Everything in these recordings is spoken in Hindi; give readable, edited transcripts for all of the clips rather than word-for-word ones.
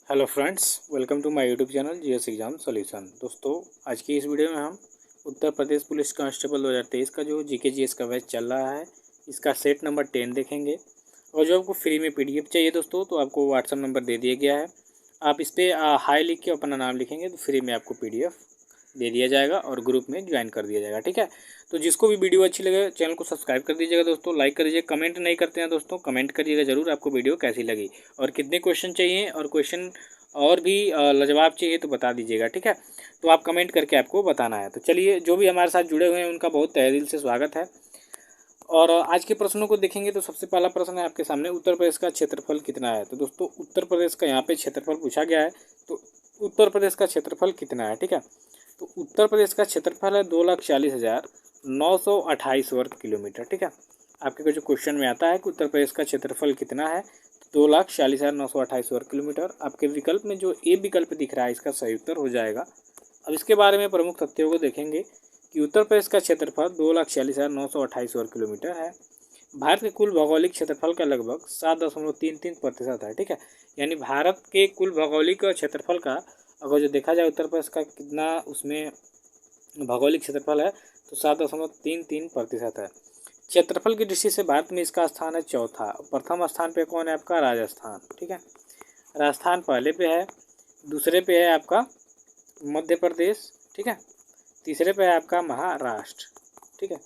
Hello friends, welcome to my YouTube channel GS exam solution. दोस्तों, आज की इस वीडियो में हम उत्तर प्रदेश पुलिस कांस्टेबल 2023 का जो जीके जीएस का बैच चल रहा है, इसका सेट नंबर 10 देखेंगे। और जो आपको फ्री में पीडीएफ चाहिए दोस्तों, तो आपको व्हाट्सअप नंबर दे दिया गया है। आप इस पर हाई लिख के अपना नाम लिखेंगे तो फ्री में आपको पीडीएफ दे दिया जाएगा और ग्रुप में ज्वाइन कर दिया जाएगा। ठीक है, तो जिसको भी वीडियो अच्छी लगे चैनल को सब्सक्राइब कर दीजिएगा दोस्तों, लाइक कर दीजिए। कमेंट नहीं करते हैं दोस्तों, कमेंट करिएगा ज़रूर आपको वीडियो कैसी लगी और कितने क्वेश्चन चाहिए, और क्वेश्चन और भी लाजवाब चाहिए तो बता दीजिएगा। ठीक है, तो आप कमेंट करके आपको बताना है। तो चलिए, जो भी हमारे साथ जुड़े हुए हैं उनका बहुत तहे दिल से स्वागत है। और आज के प्रश्नों को देखेंगे तो सबसे पहला प्रश्न है आपके सामने, उत्तर प्रदेश का क्षेत्रफल कितना है। तो दोस्तों, उत्तर प्रदेश का यहाँ पे क्षेत्रफल पूछा गया है, तो उत्तर प्रदेश का क्षेत्रफल कितना है। ठीक है, तो उत्तर प्रदेश का क्षेत्रफल है 2,40,928 वर्ग किलोमीटर। ठीक है, आपके जो क्वेश्चन में आता है कि उत्तर प्रदेश का क्षेत्रफल कितना है, 2,40,928 वर्ग किलोमीटर। आपके विकल्प में जो ए विकल्प दिख रहा है, इसका सही उत्तर हो जाएगा। अब इसके बारे में प्रमुख तथ्यों को देखेंगे कि उत्तर प्रदेश का क्षेत्रफल 2,40,928 वर्ग किलोमीटर है। भारत के कुल भौगोलिक क्षेत्रफल का लगभग 7.33% है। ठीक है, यानी भारत के कुल भौगोलिक क्षेत्रफल का अगर जो देखा जाए उत्तर प्रदेश का कितना उसमें भौगोलिक क्षेत्रफल है, तो 7.33% है। क्षेत्रफल की दृष्टि से भारत में इसका स्थान है चौथा। प्रथम स्थान पे कौन है आपका? राजस्थान। ठीक है, राजस्थान पहले पे है, दूसरे पे है आपका मध्य प्रदेश। ठीक है, तीसरे पे है आपका महाराष्ट्र। ठीक है,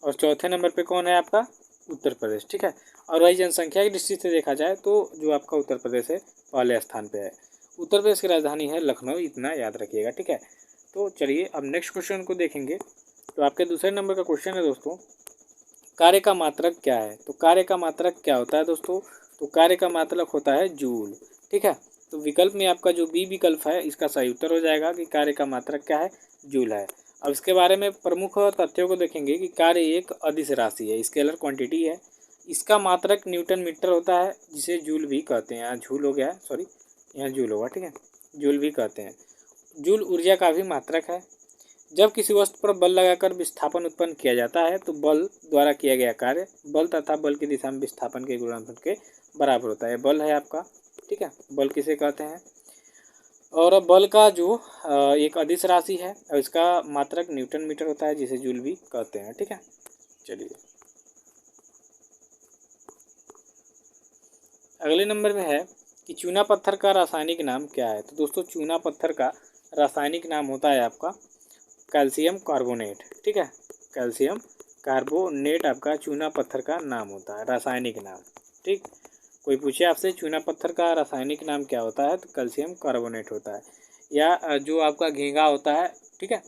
और चौथे नंबर पे कौन है आपका? उत्तर प्रदेश। ठीक है, और वही जनसंख्या की दृष्टि से देखा जाए तो जो आपका उत्तर प्रदेश है पहले स्थान पे है। उत्तर प्रदेश की राजधानी है लखनऊ, इतना याद रखिएगा। ठीक है, तो चलिए अब नेक्स्ट क्वेश्चन को देखेंगे। तो आपके दूसरे नंबर का क्वेश्चन है दोस्तों, कार्य का मात्रक क्या है। तो कार्य का मात्रक क्या होता है दोस्तों? तो कार्य का मात्रक होता है जूल। ठीक है, तो विकल्प में आपका जो बी विकल्प है, इसका सही उत्तर हो जाएगा कि कार्य का मात्रक क्या है? जूल है। अब इसके बारे में प्रमुख तथ्यों को देखेंगे कि कार्य एक अदिश राशि है, स्केलर क्वांटिटी है। इसका मात्रक न्यूटन मीटर होता है, जिसे जूल भी कहते हैं। यहाँ झूल हो गया है, सॉरी, यहाँ जूल होगा। ठीक है, जूल भी कहते हैं। जूल ऊर्जा का भी मात्रक है। जब किसी वस्तु पर बल लगाकर विस्थापन उत्पन्न किया जाता है, तो बल द्वारा किया गया कार्य बल तथा बल की दिशा में विस्थापन के गुणनफल के बराबर होता है। बल है आपका। ठीक है, बल किसे कहते हैं? और बल का जो एक अदिश राशि है और इसका मात्रक न्यूटन मीटर होता है, जिसे जूल भी कहते हैं। ठीक है, चलिए अगले नंबर में है कि चूना पत्थर का रासायनिक नाम क्या है। तो दोस्तों, चूना पत्थर का रासायनिक नाम होता है आपका कैल्शियम कार्बोनेट। ठीक है, कैल्शियम कार्बोनेट आपका चूना पत्थर का नाम होता है, रासायनिक नाम। ठीक, कोई पूछे आपसे चूना पत्थर का रासायनिक नाम क्या होता है, तो कैल्शियम कार्बोनेट होता है। या जो आपका घींगा होता है, ठीक है,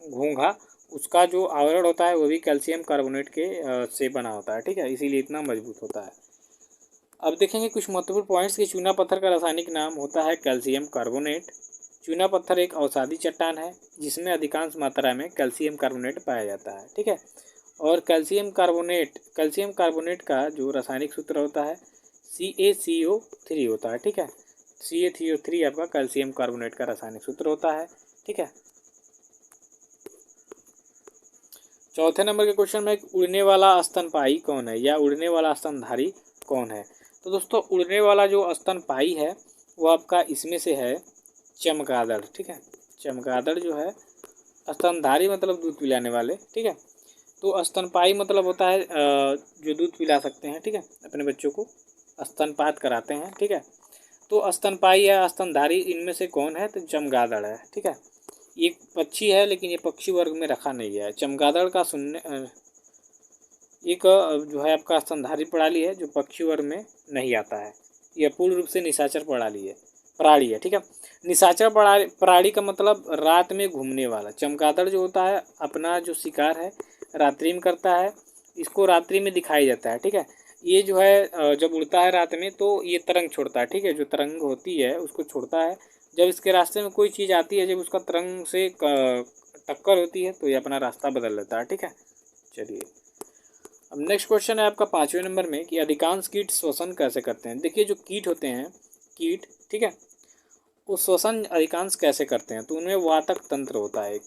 घोंघा, उसका जो आवरण होता है वो भी कैल्शियम कार्बोनेट के से बना होता है। ठीक है, इसीलिए इतना मजबूत होता है। अब देखेंगे कुछ महत्वपूर्ण पॉइंट्स कि चूना पत्थर का रासायनिक नाम होता है कैल्शियम कार्बोनेट। चूना पत्थर एक अवसादी चट्टान है जिसमें अधिकांश मात्रा में कैल्शियम कार्बोनेट पाया जाता है। ठीक है, और कैल्शियम कार्बोनेट का जो रासायनिक सूत्र होता है CaCO3 होता है। ठीक है, CaCO3 आपका कैल्शियम कार्बोनेट का रासायनिक सूत्र होता है। ठीक है, चौथे नंबर के क्वेश्चन में उड़ने वाला स्तनपायी कौन है, या उड़ने वाला स्तनधारी कौन है। तो दोस्तों, उड़ने वाला जो स्तनपायी है वो आपका इसमें से है चमगादड़। ठीक है, चमगादड़ जो है, स्तनधारी मतलब दूध पिलाने वाले। ठीक है, तो स्तनपायी मतलब होता है जो दूध पिला सकते हैं। ठीक है, अपने बच्चों को स्तनपात कराते हैं। ठीक है, तो स्तनपायी या स्तनधारी इनमें से कौन है, तो चमगादड़ है। ठीक है, ये पक्षी है लेकिन ये पक्षी वर्ग में रखा नहीं है। चमगादड़ का सुनने एक जो है आपका स्तनधारी प्रणाली है जो पक्षी वर्ग में नहीं आता है। यह पूर्ण रूप से निशाचर प्राणी है। ठीक है, निशाचर प्राणी का मतलब रात में घूमने वाला। चमगादड़ जो होता है अपना जो शिकार है रात्रि में करता है, इसको रात्रि में दिखाई जाता है। ठीक है, ये जो है जब उड़ता है रात में तो ये तरंग छोड़ता है। ठीक है, जो तरंग होती है उसको छोड़ता है। जब इसके रास्ते में कोई चीज़ आती है, जब उसका तरंग से टक्कर होती है, तो ये अपना रास्ता बदल लेता है। ठीक है, चलिए अब नेक्स्ट क्वेश्चन है आपका 5वें नंबर में कि अधिकांश कीट श्वसन कैसे करते हैं। देखिए, जो कीट होते हैं, कीट, ठीक है, वो श्वसन अधिकांश कैसे करते हैं, तो उनमें वातक तंत्र होता है।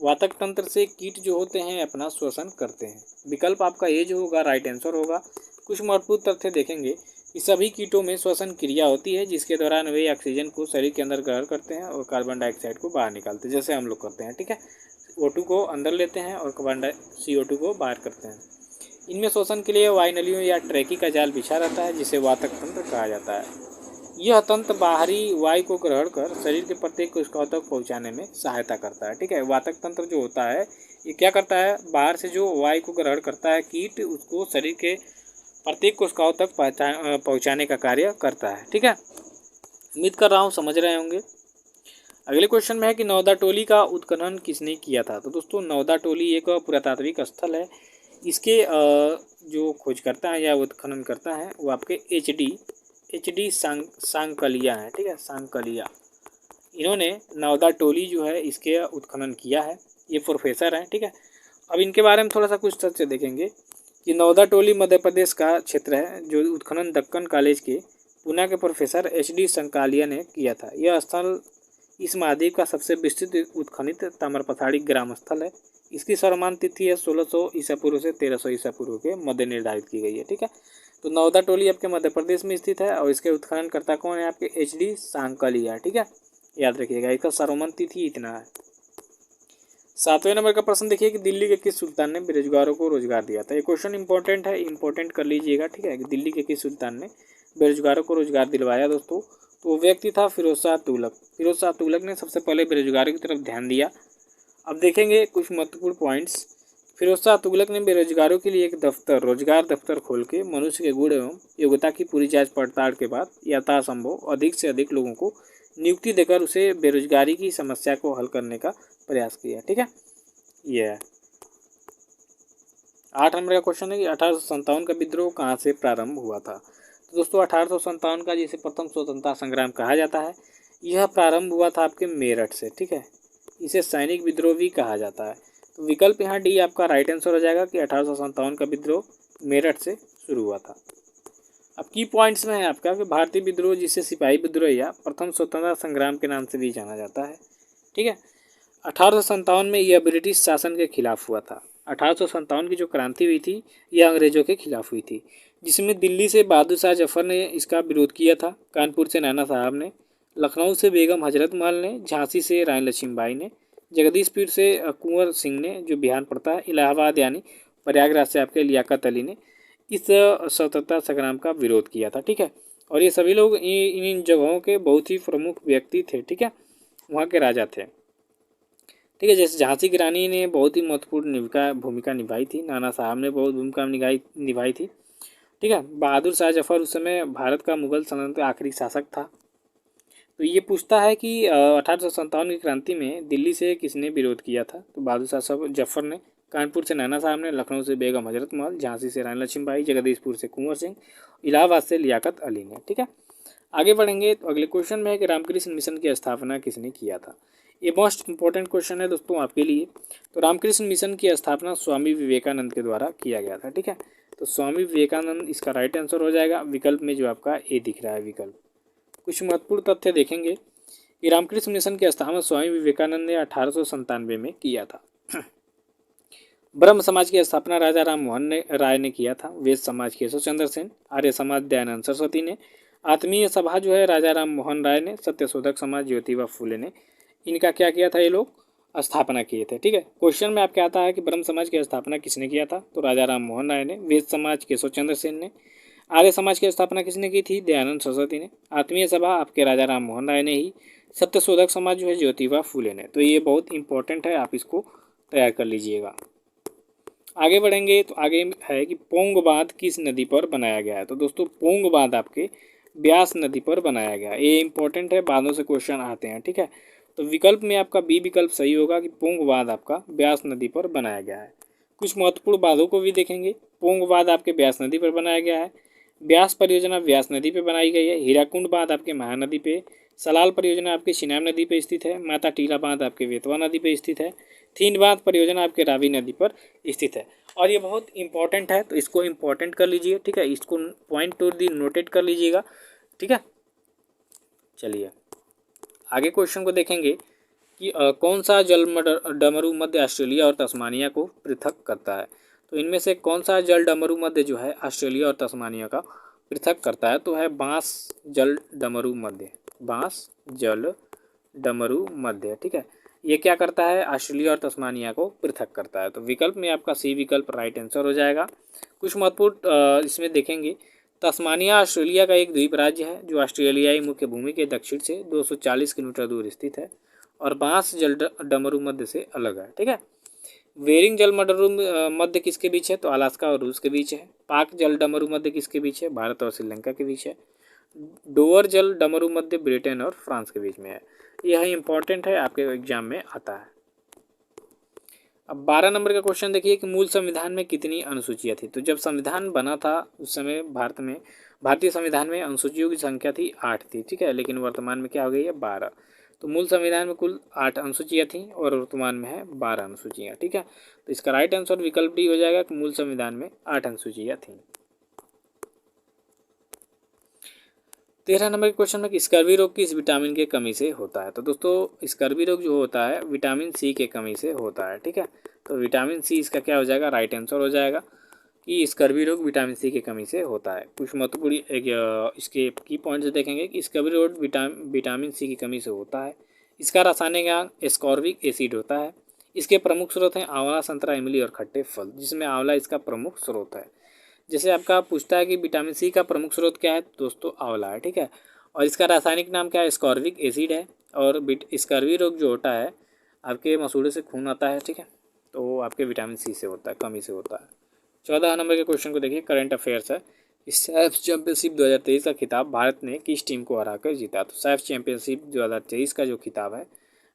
वातक तंत्र से कीट जो होते हैं अपना श्वसन करते हैं। विकल्प आपका ये जो होगा राइट आंसर होगा। कुछ महत्वपूर्ण तथ्य देखेंगे इस सभी कीटों में श्वसन क्रिया होती है, जिसके दौरान वे ऑक्सीजन को शरीर के अंदर ग्रहण करते हैं और कार्बन डाइऑक्साइड को बाहर निकालते हैं, जैसे हम लोग करते हैं। ठीक है, O2 को अंदर लेते हैं और CO2 को बाहर करते हैं। इनमें श्वसन के लिए वायुनलियों या ट्रैकी का जाल बिछा रहता है, जिसे वातक तंत्र कहा जाता है। यह तंत्र बाहरी वायु को ग्रहण कर शरीर के प्रत्येक कोशिकाओं तक पहुंचाने में सहायता करता है। ठीक है, वातक तंत्र जो होता है ये क्या करता है, बाहर से जो वायु को ग्रहण करता है कीट, उसको शरीर के प्रत्येक कोशिकाओं तक पहुंचाने का कार्य करता है। ठीक है, उम्मीद कर रहा हूँ समझ रहे होंगे। अगले क्वेश्चन में है कि नौदा टोली का उत्खनन किसने किया था। तो दोस्तों नौदा टोली एक पुरातात्विक स्थल है। इसके जो खोज करता है या उत्खनन करता है वो आपके एच डी सांकलिया है। ठीक है, सांकलिया, इन्होंने नौदा टोली जो है इसके उत्खनन किया है। ये प्रोफेसर हैं। ठीक है, अब इनके बारे में थोड़ा सा कुछ तथ्य देखेंगे कि नौदा टोली मध्य प्रदेश का क्षेत्र है, जो उत्खनन दक्कन कॉलेज के पुणे के प्रोफेसर HD संकालिया ने किया था। यह स्थल इस महाद्वीप का सबसे विस्तृत उत्खनित ताम्रपथाड़ी ग्राम स्थल है। इसकी सर्वमान्य तिथि है 1600 ईसा पूर्व से 1300 ईसा पूर्व के मध्य निर्धारित की गई है। ठीक है, तो नौदा टोली आपके मध्य प्रदेश में स्थित है और इसके उत्खननकर्ता कौन है, आपके HD सांकलिया। ठीक है, याद रखिएगा, इसका सर्वमान्य तिथि इतना है। 7वें नंबर का प्रश्न देखिए कि दिल्ली के किस सुल्तान ने बेरोजगारों को रोजगार दिया था। ये क्वेश्चन इंपॉर्टेंट है, इंपॉर्टेंट कर लीजिएगा। ठीक है, कि दिल्ली के किस सुल्तान ने बेरोजगारों को रोजगार दिलवाया दोस्तों, तो वो व्यक्ति था फिरोज शाह तुगलक। फिरोज शाह तुगलक ने सबसे पहले बेरोजगारी की तरफ ध्यान दिया। अब देखेंगे कुछ महत्वपूर्ण पॉइंट्स। फिरोज शाह तुगलक ने बेरोजगारों के लिए एक दफ्तर, रोजगार दफ्तर खोल के मनुष्य के गुण एवं योग्यता की पूरी जांच पड़ताल के बाद यथासंभव अधिक से अधिक लोगों को नियुक्ति देकर उसे बेरोजगारी की समस्या को हल करने का प्रयास किया। ठीक है, ये है। 8 नंबर का क्वेश्चन है कि 1857 का विद्रोह कहाँ से प्रारंभ हुआ था। तो दोस्तों 1857 का जिसे प्रथम स्वतंत्रता संग्राम कहा जाता है, यह प्रारंभ हुआ था आपके मेरठ से। ठीक है, इसे सैनिक विद्रोह भी कहा जाता है। तो विकल्प यहाँ डी आपका राइट आंसर हो जाएगा कि 1857 का विद्रोह मेरठ से शुरू हुआ था। अब की पॉइंट्स में है आपका कि भारतीय विद्रोह, जिसे सिपाही विद्रोह या प्रथम स्वतंत्रता संग्राम के नाम से भी जाना जाता है। ठीक है, 1857 में यह ब्रिटिश शासन के खिलाफ हुआ था। 1857 की जो क्रांति हुई थी यह अंग्रेजों के खिलाफ हुई थी, जिसमें दिल्ली से बहादुर शाह जफर ने इसका विरोध किया था, कानपुर से नाना साहब ने, लखनऊ से बेगम हजरत महल ने, झांसी से रानी लक्ष्मीबाई ने, जगदीशपुर से कुंवर सिंह ने जो बिहार पड़ता है, इलाहाबाद यानी प्रयागराज से आपके लियाकत अली ने इस स्वतंत्रता संग्राम का विरोध किया था। ठीक है, और ये सभी लोग इन जगहों के बहुत ही प्रमुख व्यक्ति थे। ठीक है, वहाँ के राजा थे। ठीक है, जैसे झांसी की रानी ने बहुत ही महत्वपूर्ण भूमिका निभाई थी, नाना साहब ने बहुत भूमिका निभाई थी। ठीक है, बहादुर शाह जफर उस समय भारत का मुगल सल्तनत का आखिरी शासक था। तो ये पूछता है कि 1857 की क्रांति में दिल्ली से किसने विरोध किया था। तो बहादुर शाह जफर ने, कानपुर से नाना साहब ने, लखनऊ से बेगम हजरत महल, झांसी से रानी लक्ष्मीबाई, जगदीशपुर से कुंवर सिंह, इलाहाबाद से लियाकत अली ने। ठीक है, आगे बढ़ेंगे तो अगले क्वेश्चन में है कि रामकृष्ण मिशन की स्थापना किसने किया था। ये मोस्ट इंपॉर्टेंट क्वेश्चन है दोस्तों आपके लिए। तो रामकृष्ण मिशन की स्थापना स्वामी विवेकानंद के द्वारा किया गया था। ठीक है, तो स्वामी विवेकानंद इसका राइट आंसर हो जाएगा, विकल्प में जो आपका ए दिख रहा है विकल्प। कुछ महत्वपूर्ण तथ्य देखेंगे कि रामकृष्ण मिशन की स्थापना स्वामी विवेकानंद ने 1897 में किया था। ब्रह्म समाज की स्थापना राजा राम मोहन राय ने किया था। वेद समाज केशव चंद्र सेन, आर्य समाज दयानंद सरस्वती ने, आत्मीय सभा जो है राजा राम मोहन राय ने, सत्यशोधक समाज ज्योतिबा फूले ने, इनका क्या किया था, ये लोग स्थापना किए थे। ठीक है, क्वेश्चन में आपके आता है कि ब्रह्म समाज की स्थापना किसने किया था। तो राजा राम मोहन राय ने। वेद समाज केशव चंद्र सेन ने। आर्य समाज की स्थापना किसने की थी, दयानंद सरस्वती ने। आत्मीय सभा आपके राजा राम मोहन राय ने ही। सत्यशोधक समाज जो है ज्योतिबा फूले ने। तो ये बहुत इंपॉर्टेंट है, आप इसको तैयार कर लीजिएगा। आगे बढ़ेंगे तो आगे है कि पोंग बांध किस नदी पर बनाया गया है। तो दोस्तों पोंग बांध आपके ब्यास नदी पर बनाया गया। ये इंपॉर्टेंट है, बांधों से क्वेश्चन आते हैं। ठीक है, तो विकल्प में आपका बी विकल्प सही होगा कि पोंग बांध आपका ब्यास नदी पर बनाया गया है। कुछ महत्वपूर्ण बांधों को भी देखेंगे। पोंग बांध आपके ब्यास नदी पर बनाया गया है। ब्यास परियोजना व्यास नदी पर बनाई गई है। हीराकुंड बांध आपके महानदी पे। सलाल परियोजना आपके चिनाब नदी पर स्थित है। माता टीला बांध आपके बेतवा नदी पर स्थित है। थीन बांध परियोजना आपके रावी नदी पर स्थित है। और ये बहुत इंपॉर्टेंट है, तो इसको इंपॉर्टेंट कर लीजिए। ठीक है, इसको पॉइंट टू दी नोटेट कर लीजिएगा। ठीक है, चलिए आगे क्वेश्चन को देखेंगे कि कौन सा जल डमरू मध्य ऑस्ट्रेलिया और तस्मानिया को पृथक करता है। तो इनमें से कौन सा जल डमरू मध्य जो है ऑस्ट्रेलिया और तस्मानिया का पृथक करता है तो है बांस जल डमरू मध्य, बांस जल डमरू मध्य, ठीक है। ये क्या करता है, ऑस्ट्रेलिया और तस्मानिया को पृथक करता है। तो विकल्प में आपका सी विकल्प राइट आंसर हो जाएगा। कुछ महत्वपूर्ण इसमें देखेंगे, तस्मानिया ऑस्ट्रेलिया का एक द्वीप राज्य है जो ऑस्ट्रेलियाई मुख्य भूमि के दक्षिण से 240 किलोमीटर दूर स्थित है और बांस जल डमरू मध्य से अलग है, ठीक है। वेरिंग जल डमरू मध्य किसके बीच है, तो अलास्का और रूस के बीच है। पाक जल डमरू मध्य किसके बीच है, भारत और श्रीलंका के बीच है। डोवर जल डमरू मध्य ब्रिटेन और फ्रांस के बीच में है। यह इंपॉर्टेंट है, आपके एग्जाम में आता है। अब 12 नंबर का क्वेश्चन देखिए कि मूल संविधान में कितनी अनुसूचियाँ थी। तो जब संविधान बना था उस समय भारतीय संविधान में अनुसूचियों की संख्या थी 8 थी, ठीक है, लेकिन वर्तमान में क्या हो गई है 12। तो मूल संविधान में कुल 8 अनुसूचियाँ थी और वर्तमान में है 12 अनुसूचियाँ, ठीक है। तो इसका राइट आंसर विकल्प डी हो जाएगा कि मूल संविधान में 8 अनुसूचियाँ थी। 13 नंबर के क्वेश्चन में स्कर्वी रोग किस विटामिन के कमी से होता है। तो दोस्तों स्कर्वी रोग जो होता है विटामिन सी के कमी से होता है, ठीक है। तो विटामिन सी इसका क्या हो जाएगा, राइट आंसर हो जाएगा कि स्कर्वी रोग विटामिन सी की कमी से होता है। कुछ महत्वपूर्ण इसके की पॉइंट्स देखेंगे कि स्कर्वी रोग विटामिन सी की कमी से होता है। इसका रासायनिक नाम एस्कॉर्बिक एसिड होता है। इसके प्रमुख स्रोत हैं आंवला, संतरा, इमली और खट्टे फल, जिसमें आंवला इसका प्रमुख स्रोत है। जैसे आपका पूछता है कि विटामिन सी का प्रमुख स्रोत क्या है, दोस्तों आंवला है, ठीक है। और इसका रासायनिक नाम क्या है, स्कॉर्बिक एसिड है। और स्कर्वी रोग जो होता है आपके मसूड़े से खून आता है, ठीक है, तो आपके विटामिन सी से होता है, कमी से होता है। 14 नंबर के क्वेश्चन को देखिए, करंट अफेयर्स है। सैफ चैंपियनशिप 2023 का खिताब भारत ने किस टीम को हराकर जीता। तो सैफ चैंपियनशिप 2023 का जो खिताब है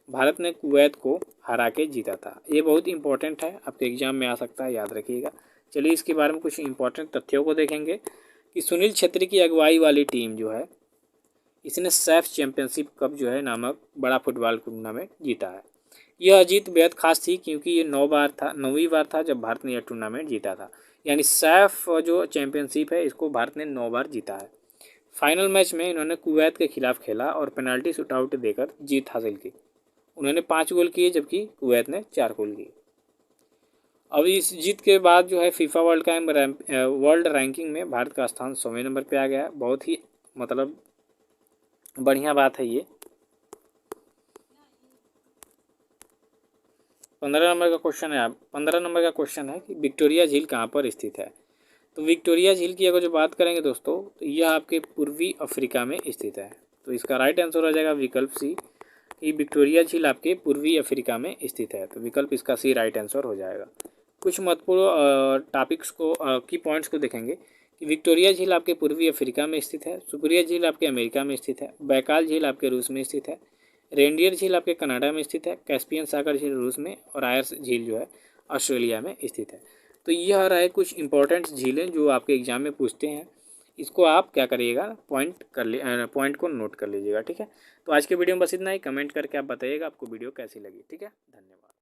भारत ने कुवैत को हरा के जीता था। ये बहुत इंपॉर्टेंट है, आपके एग्जाम में आ सकता है, याद रखिएगा। चलिए इसके बारे में कुछ इंपॉर्टेंट तथ्यों को देखेंगे कि सुनील छेत्री की अगुवाई वाली टीम जो है इसने सैफ चैंपियनशिप कप जो है नामक बड़ा फुटबॉल टूर्नामेंट जीता है। यह जीत बेहद खास थी क्योंकि ये 9वीं बार था जब भारत ने यह टूर्नामेंट जीता था। यानी सैफ जो चैंपियनशिप है इसको भारत ने 9 बार जीता है। फाइनल मैच में इन्होंने कुवैत के खिलाफ खेला और पेनल्टी शूटआउट देकर जीत हासिल की। उन्होंने 5 गोल किए जबकि कुवैत ने 4 गोल किए। अब इस जीत के बाद जो है फीफा वर्ल्ड रैंकिंग में भारत का स्थान 100वें नंबर पे आ गया। बहुत ही मतलब बढ़िया बात है ये। 15 नंबर का क्वेश्चन है कि विक्टोरिया झील कहाँ पर स्थित है। तो विक्टोरिया झील की अगर जो बात करेंगे दोस्तों तो यह आपके पूर्वी अफ्रीका में स्थित है। तो इसका राइट आंसर हो जाएगा विकल्प सी कि विक्टोरिया झील आपके पूर्वी अफ्रीका में स्थित है। तो विकल्प इसका सी राइट आंसर हो जाएगा। कुछ महत्वपूर्ण टॉपिक्स को की पॉइंट्स को देखेंगे कि विक्टोरिया झील आपके पूर्वी अफ्रीका में स्थित है, सुपरिया झील आपके अमेरिका में स्थित है, बैकाल झील आपके रूस में स्थित है, रेंडियर झील आपके कनाडा में स्थित है, कैस्पियन सागर झील रूस में और आयर्स झील जो है ऑस्ट्रेलिया में स्थित है। तो यह रहे कुछ इंपॉर्टेंट झीलें जो आपके एग्जाम में पूछते हैं। इसको आप क्या करिएगा, पॉइंट को नोट कर लीजिएगा, ठीक है। तो आज के वीडियो में बस इतना ही। कमेंट करके आप बताइएगा आपको वीडियो कैसी लगी, ठीक है। धन्यवाद।